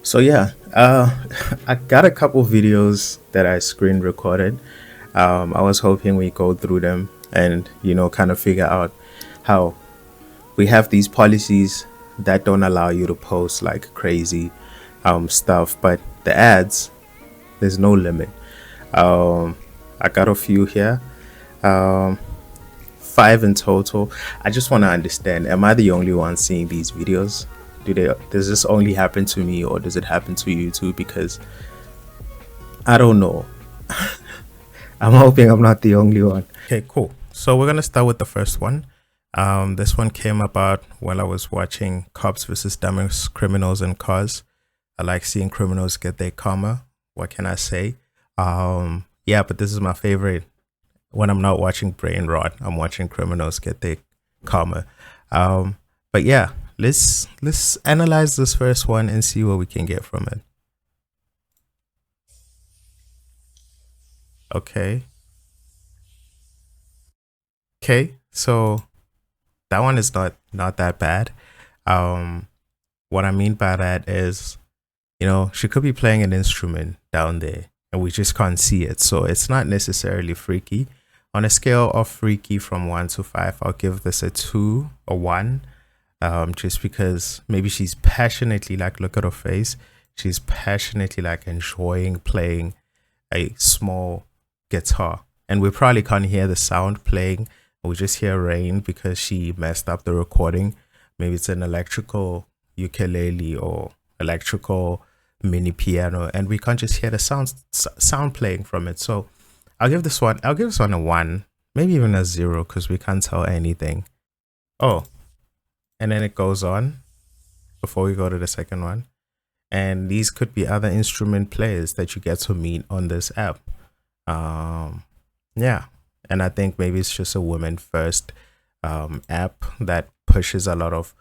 So yeah, I got a couple videos that I screen recorded. I was hoping we go through them and kind of figure out how we have these policies that don't allow you to post like crazy stuff, but the ads, there's no limit. Um, I got a few here, um, five in total. I just want to understand: am I the only one seeing these videos? Does this only happen to me, or does it happen to you too? Because I don't know. I'm hoping I'm not the only one. Okay, cool. So we're gonna start with the first one. This one came about while I was watching Cops versus Dumbass Criminals in Cars. I like seeing criminals get their karma. What can I say? Yeah, but this is my favorite. When I'm not watching Brain Rot, I'm watching criminals get their karma. But yeah, let's analyze this first one and see what we can get from it. Okay. Okay, so that one is not that bad. Um, what I mean by that is, she could be playing an instrument down there and we just can't see it. So it's not necessarily freaky. On a scale of freaky from 1 to 5, I'll give this a 2 or 1. Just because maybe she's passionately, like, look at her face. She's passionately like enjoying playing a small guitar. And we probably can't hear the sound playing. We just hear rain because she messed up the recording. Maybe it's an electrical ukulele or electrical mini piano, and we can't just hear the sound playing from it. So I'll give this one a 1, maybe even a 0, because we can't tell anything. Oh, and then it goes on before we go to the second one. And these could be other instrument players that you get to meet on this app. Yeah. And I think maybe it's just a women first app that pushes a lot of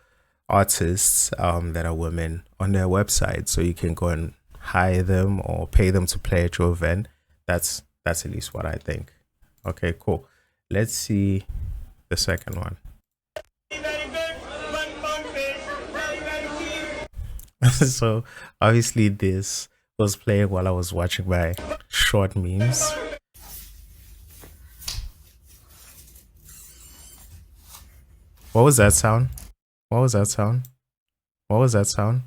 artists that are women on their website. So you can go and hire them or pay them to play at your event. That's at least what I think. Okay, cool. Let's see the second one. So obviously this was playing while I was watching my short memes. What was that sound? What was that sound? What was that sound?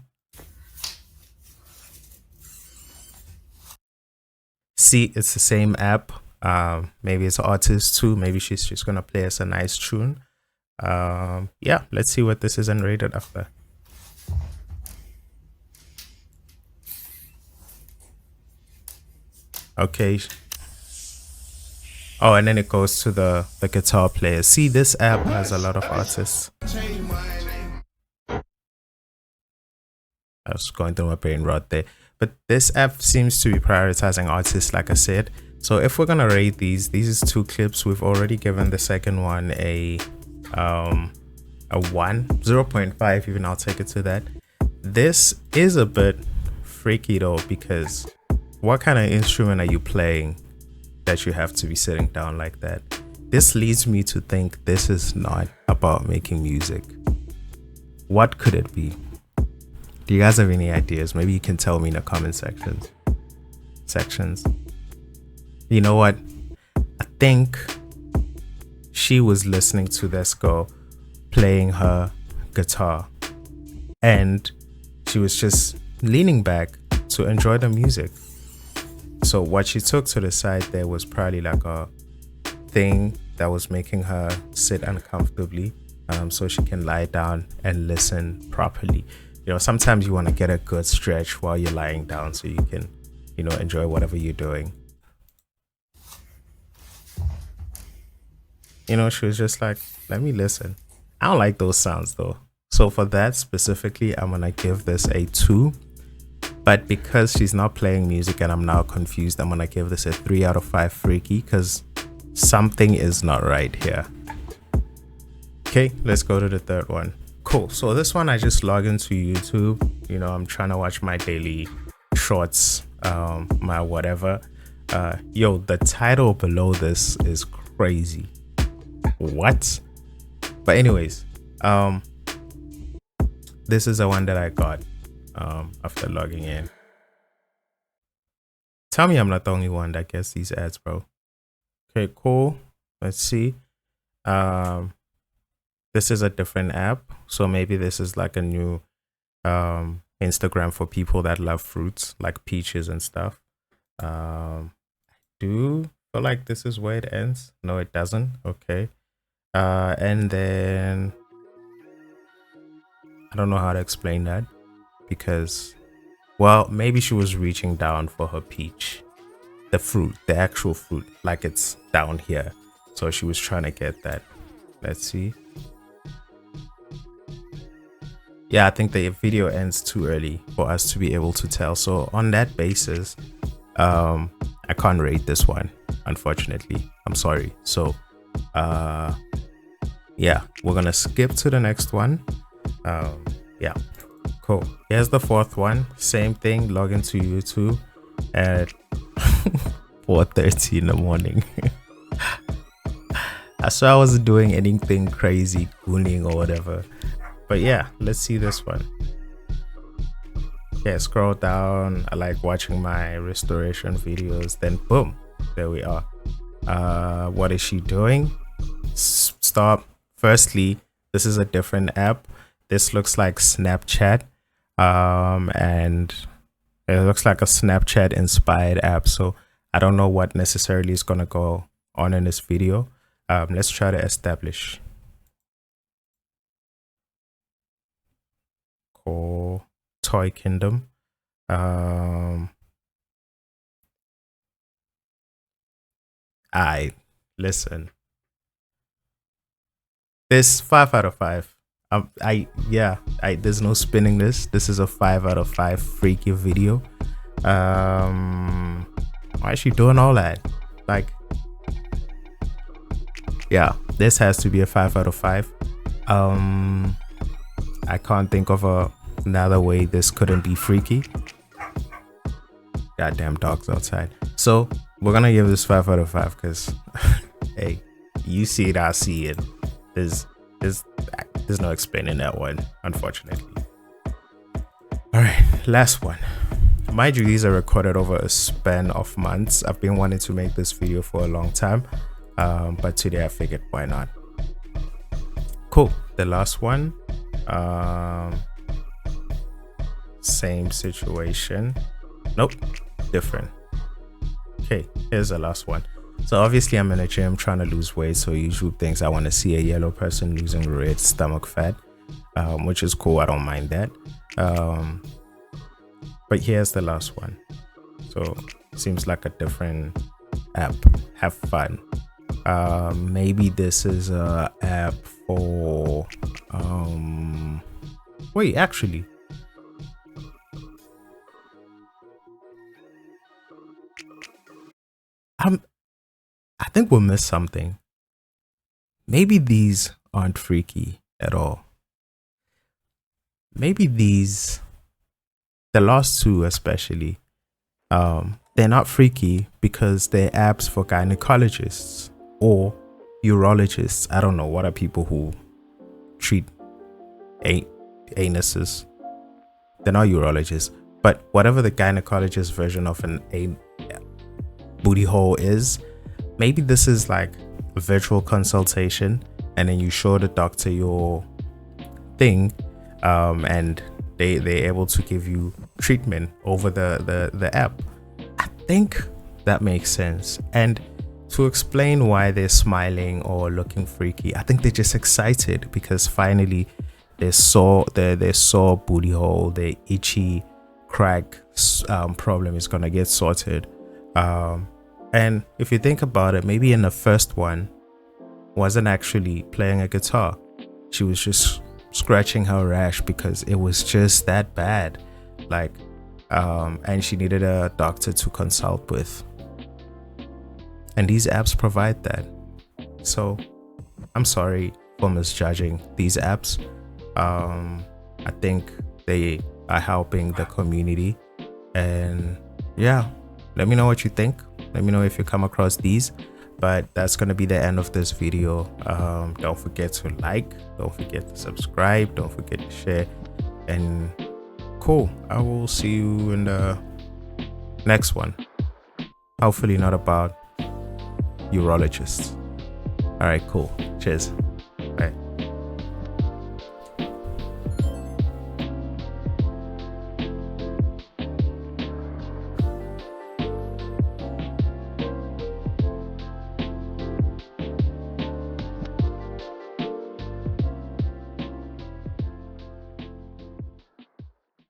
See, it's the same app. Maybe it's an artist too. Maybe she's just gonna play us a nice tune. Yeah, let's see what this isn't rated after. Okay. Oh, and then it goes to the guitar player. See, this app has a lot of artists. I was going through my brain rot there. But this app seems to be prioritizing artists, like I said. So if we're going to rate these is 2 clips. We've already given the second one a 1, 0.5 even. I'll take it to that. This is a bit freaky though, because what kind of instrument are you playing that you have to be sitting down like that? This leads me to think this is not about making music. What could it be? Do you guys have any ideas? Maybe you can tell me in the comment sections. You know what? I think she was listening to this girl playing her guitar and she was just leaning back to enjoy the music. So what she took to the side there was probably like a thing that was making her sit uncomfortably, so she can lie down and listen properly. Sometimes you want to get a good stretch while you're lying down so you can, enjoy whatever you're doing. She was just like, let me listen. I don't like those sounds though. So for that specifically, I'm going to give this a 2. But because she's not playing music and I'm now confused, I'm going to give this a 3 out of 5 freaky, because something is not right here. Okay, let's go to the third one. Cool. So this one, I just log into YouTube. I'm trying to watch my daily shorts, my whatever. Yo, the title below this is crazy. What? But anyways, this is the one that I got. after logging in. Tell me I'm not the only one that gets these ads, bro. Okay, cool. Let's see. This is a different app, so maybe this is like a new Instagram for people that love fruits like peaches and stuff. I do feel like this is where it ends. No, it doesn't. Okay. And then I don't know how to explain that because, well, maybe she was reaching down for her peach, the fruit, the actual fruit, like it's down here. So she was trying to get that. Let's see. Yeah, I think the video ends too early for us to be able to tell. So on that basis, I can't rate this one, unfortunately. I'm sorry. So yeah, we're gonna skip to the next one. Yeah, cool. Here's the fourth one. Same thing. Log into YouTube at 4:30 in the morning. I swear I wasn't doing anything crazy, gooning or whatever. But yeah, let's see this one. Okay, scroll down. I like watching my restoration videos. Then boom, there we are. What is she doing? Stop. Firstly, this is a different app. This looks like Snapchat. And it looks like a Snapchat inspired app. So I don't know what necessarily is gonna go on in this video. Let's try to establish. Cool. Toy Kingdom. Listen. This 5 out of 5. There's no spinning this. This is a 5 out of 5 freaky video. Why is she doing all that? Like, yeah, this has to be a 5 out of 5. I can't think of another way this couldn't be freaky. Goddamn dogs outside. So we're gonna give this 5 out of 5 because hey, you see it, I see it. There's no explaining that one, unfortunately. All right, last one. Mind you, these are recorded over a span of months. I've been wanting to make this video for a long time, but today I figured why not. Cool. The last one, same situation. Nope, different. Okay, here's the last one. So obviously I'm in a gym trying to lose weight, so YouTube thinks I want to see a yellow person losing red stomach fat, which is cool. I don't mind that. But here's the last one. So seems like a different app. Have fun. Maybe this is a app for wait, actually, I think we'll miss something. Maybe these aren't freaky at all. Maybe these, the last two especially, they're not freaky because they're apps for gynecologists or urologists. I don't know, what are people who treat anuses? They're not urologists, but whatever the gynecologist version of a booty hole is, maybe this is like a virtual consultation, and then you show the doctor your thing, and they're able to give you treatment over the app. I think that makes sense. And to explain why they're smiling or looking freaky, I think they're just excited because finally their sore booty hole, their itchy crack problem is gonna get sorted. And if you think about it, maybe in the first one wasn't actually playing a guitar. She was just scratching her rash because it was just that bad. Like, and she needed a doctor to consult with. And these apps provide that. So I'm sorry for misjudging these apps. I think they are helping the community. And yeah, let me know what you think. Let me know if you come across these. But that's going to be the end of this video. Don't forget to like, don't forget to subscribe, don't forget to share. And cool. cool. I will see you in the next one. Hopefully not about urologists. All right, cool. Cheers. Bye.